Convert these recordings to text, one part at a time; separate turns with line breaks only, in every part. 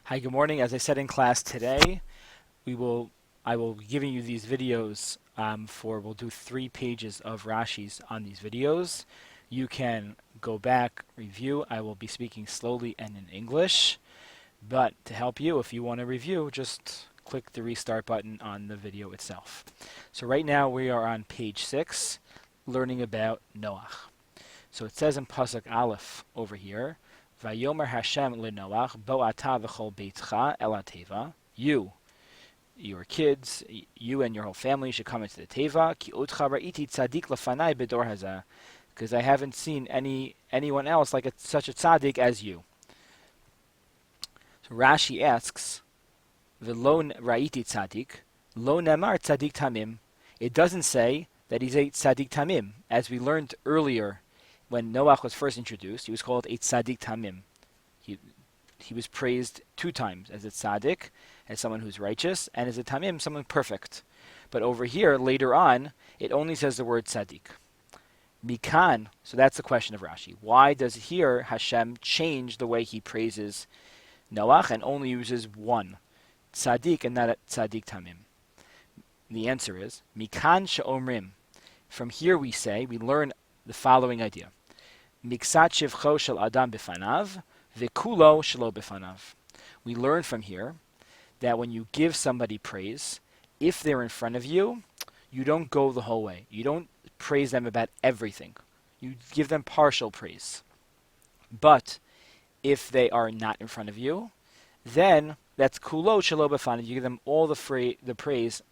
Hi, good morning. As I said in class today, I will be giving you these videos we'll do 3 pages of Rashi's on these videos. You can go back, review. I will be speaking slowly and in English, but to help you, if you want to review, just click the restart button on the video itself. So right now we are on page 6, learning about Noach. So it says in Pasuk Aleph over here, Vayomer Hashem leNoach bo ata v'chol beitcha el hateva. You, your kids, you and your whole family should come into the teva. Ki otcha ra'iti tzadik lefanai bedor hazeh. Because I haven't seen anyone else like such a tzaddik as you. So Rashi asks, V'lo ra'iti tzadik, lo nemar tzadik tamim. It doesn't say that he's a tzadik tamim, as we learned earlier. When Noach was first introduced, he was called a tzaddik tamim. He was praised 2 times as a tzaddik, as someone who's righteous, and as a tamim, someone perfect. But over here, later on, it only says the word tzaddik. Mikan, so that's the question of Rashi. Why does here Hashem change the way he praises Noach and only uses one tzaddik and not a tzaddik tamim? The answer is, Mikan she'omrim. From here we learn the following idea. Miksat shivcho shel adam bifanav, v'kulo shelo bifanav. We learn from here that when you give somebody praise, if they're in front of you, you don't go the whole way. You don't praise them about everything. You give them partial praise. But if they are not in front of you, then that's kulo shelo bifanav. You give them all the praise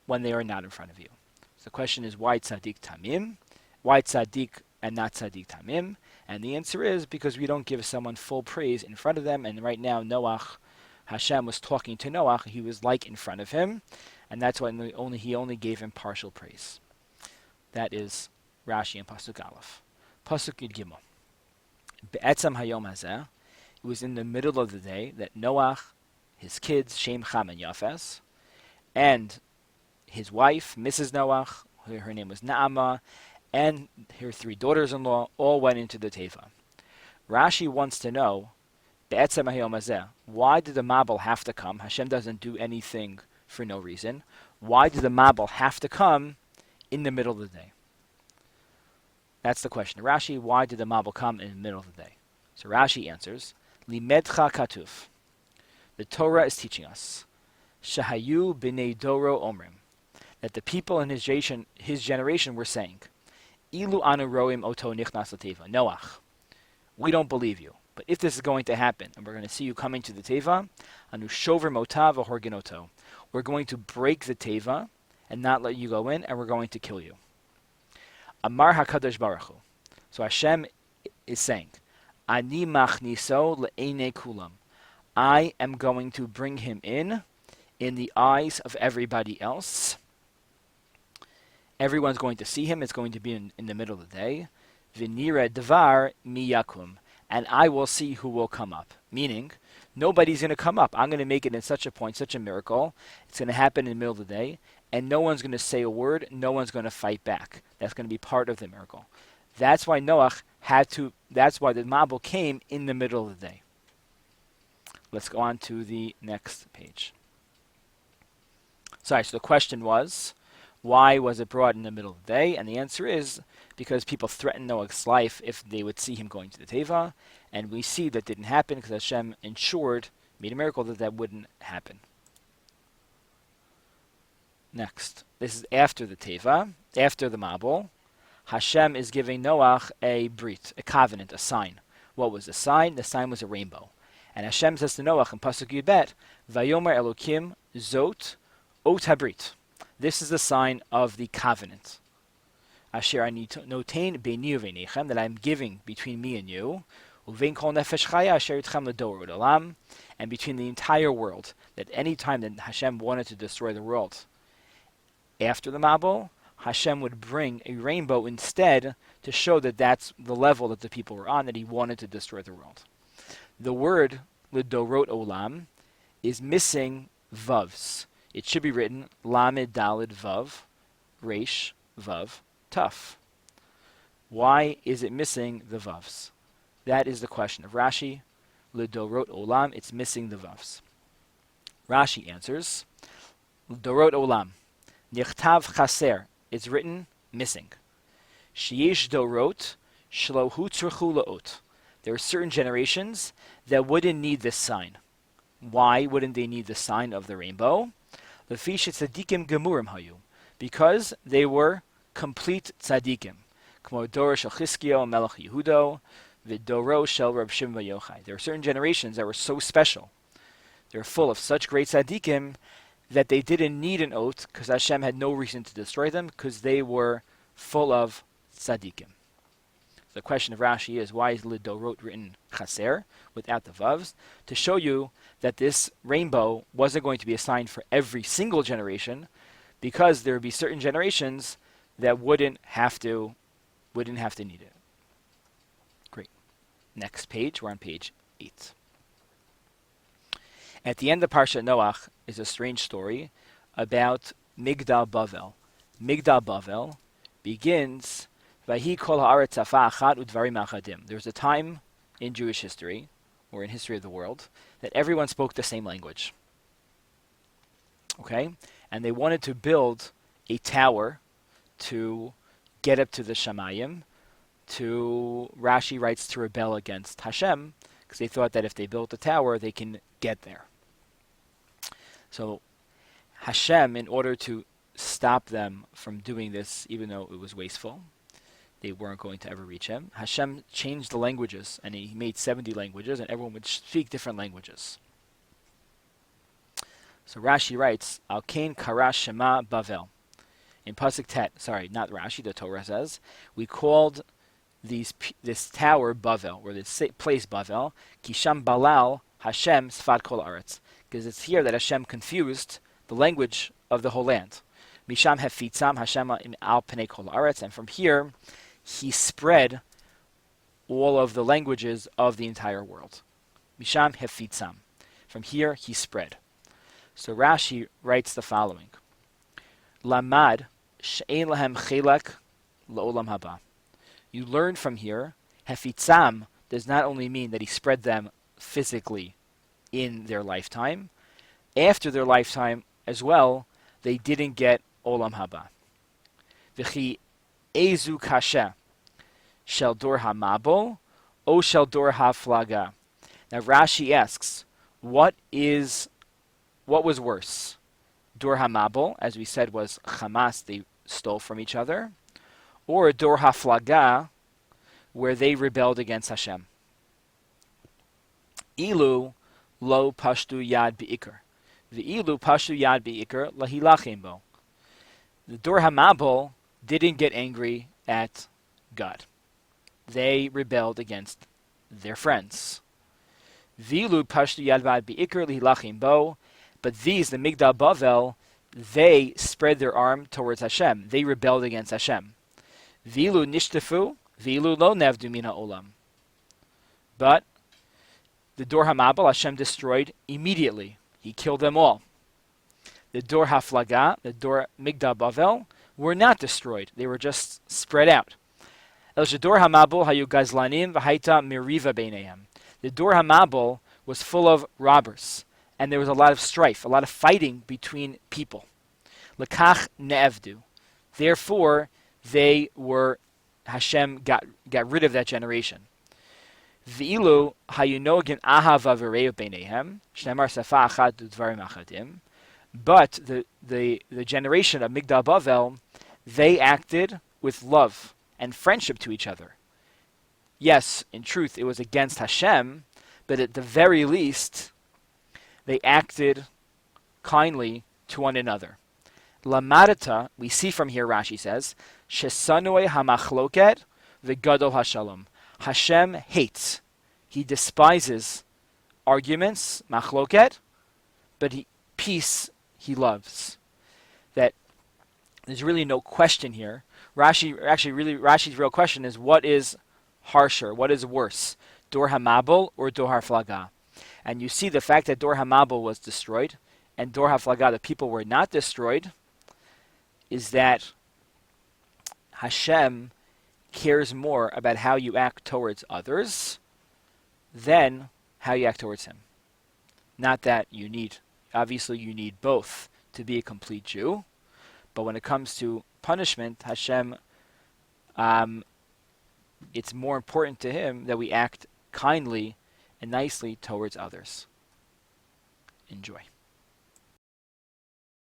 when they are not in front of you. So the question is, why tzaddik tamim? Why tzaddik and not tzaddik tamim? And the answer is because we don't give someone full praise in front of them. And right now, Noach, Hashem was talking to Noach. He was like in front of him, and that's why he only gave him partial praise. That is Rashi and Pasuk Aleph. Pasuk Yud Gimel. Be'etzam hayom hazeh. It was in the middle of the day that Noach, his kids Shem, Cham, and Yafes, and his wife, Mrs. Noach, her name was Naamah, and her 3 daughters-in-law all went into the teva. Rashi wants to know, Be'etzem hayom hazeh, why did the Mabul have to come? Hashem doesn't do anything for no reason. Why did the Mabul have to come in the middle of the day? That's the question. Rashi, why did the Mabul come in the middle of the day? So Rashi answers, Limedcha katuf. The Torah is teaching us, Shahayu b'nei doro omrim, that the people in his generation were saying, Ilu anu roim oto nichnas lateva. Noach, we don't believe you. But if this is going to happen, and we're going to see you coming to the teva, anu shover motav horginoto, we're going to break the teva and not let you go in, and we're going to kill you. Amar HaKadosh Baruch Hu. So Hashem is saying, Ani machniso le'enei kulam. I am going to bring him in the eyes of everybody else. Everyone's going to see him. It's going to be in the middle of the day. V'nira devar mi yakum. And I will see who will come up. Meaning, nobody's going to come up. I'm going to make it in such a point, such a miracle. It's going to happen in the middle of the day. And no one's going to say a word. No one's going to fight back. That's going to be part of the miracle. That's why Noach that's why the Mabul came in the middle of the day. Let's go on to the next page. So the question was, why was it brought in the middle of the day? And the answer is because people threatened Noach's life if they would see him going to the teva, and we see that didn't happen because Hashem made a miracle that wouldn't happen. Next, this is after the teva, after the Mabul. Hashem is giving Noach a brit, a covenant, a sign. What was the sign? The sign was a rainbow. And Hashem says to Noach in Pasuk Yud Bet, Vayomer Elokim Zot Ot Habrit. This is the sign of the covenant. Asher ani notain beini uvenichem, that I am giving between me and you, uvein kol nefesh chaya asher itchem ledor u'olam, and between the entire world. That any time that Hashem wanted to destroy the world, after the Mabul, Hashem would bring a rainbow instead to show that that's the level that the people were on, that he wanted to destroy the world. The word ledorot olam is missing vavs. It should be written Lamed Dalid Vav, Resh Vav, Taf. Why is it missing the Vavs? That is the question of Rashi. L'dorot olam, it's missing the vavs. Rashi answers, L'dorot olam, nichtav chaser, it's written missing. Sheyesh dorot, shlo hu tzurchu la'ot. There are certain generations that wouldn't need this sign. Why wouldn't they need the sign of the rainbow? Lefish tzadikim gemurim hayu, because they were complete tzadikim. Kmo dor shel Chizkiyahu melech Yehudo, v'doro shel Reb Shimon bar Yochai. There are certain generations that were so special. They're full of such great tzadikim that they didn't need an oath because Hashem had no reason to destroy them because they were full of tzadikim. The question of Rashi is, why is Lidorot written chaser without the vavs? To show you that this rainbow wasn't going to be a sign for every single generation, because there would be certain generations that wouldn't have to need it. Great. Next page, we're on page 8. At the end of Parshat Noach is a strange story about Migdal Bavel. Migdal Bavel begins, Vahi kol haaretz afa achat udvarim achadim. There was a time in Jewish history, or in history of the world, that everyone spoke the same language. Okay? And they wanted to build a tower to get up to the Shamayim, Rashi writes, to rebel against Hashem, because they thought that if they built a tower, they can get there. So Hashem, in order to stop them from doing this, even though it was wasteful, they weren't going to ever reach him, Hashem changed the languages, and he made 70 languages, and everyone would speak different languages. So Rashi writes, Al Kain Kara Shema Bavel. In Pasuk Tet, sorry, not Rashi, the Torah says, we called this tower Bavel, or this place Bavel, Kisham Balal Hashem Sfat Kol Aretz, because it's here that Hashem confused the language of the whole land. Misham Hefitzam Hashem Al Pnei Kol Aretz, and from here he spread all of the languages of the entire world. Misham Hefitzam. From here he spread. So Rashi writes the following: Lamad she'ein lahem chelak la'olam haba. You learn from here, Hefitzam does not only mean that he spread them physically in their lifetime, after their lifetime as well, they didn't get olam haba. V'chi ezu kasha shel dor hamabol o shel dor haflaga. Now Rashi asks, what was worse? Dor hamabol, as we said, was Hamas, they stole from each other, or dor haflaga, where they rebelled against Hashem. Ilu lo pashtu yad beikar. V'ilu pashtu yad beikar lahilachem bo. The dor hamabol didn't get angry at God. They rebelled against their friends. V'ilu pashtu yad beikar lahilachem bo. But these, the Migdal Bavel, they spread their arm towards Hashem. They rebelled against Hashem. V'ilu nishtafu, v'ilu lo nevdu min ha'olam. But the Dor HaMabel, Hashem destroyed immediately. He killed them all. The Dor HaFlaga, the Dor Migdal Bavel, were not destroyed. They were just spread out. El Dor HaMabel hayu gazlanim v'haita miriva beinehem. The Dor HaMabel was full of robbers, and there was a lot of strife, a lot of fighting between people. Lekach ne'evdu. Therefore, Hashem got rid of that generation. V'ilu hayunogin ahava v'reu beinehem, shnemar safa achad udvarim achadim. But the generation of Migdal Bavel, they acted with love and friendship to each other. Yes, in truth, it was against Hashem, but at the very least, they acted kindly to one another. Lamadata, we see from here, Rashi says, Shesanoi hamachloket v'gadol hashalom. Hashem hates. He despises arguments, machloket, but peace he loves. That there's really no question here. Rashi's real question is, what is harsher, what is worse, Dor HaMabel or Dor HaFlaga? And you see the fact that Dor HaMabel was destroyed and Dor HaFlaga, the people were not destroyed, is that Hashem cares more about how you act towards others than how you act towards him. Not that obviously you need both to be a complete Jew, but when it comes to punishment, Hashem, um, it's more important to him that we act kindly and nicely towards others. Enjoy.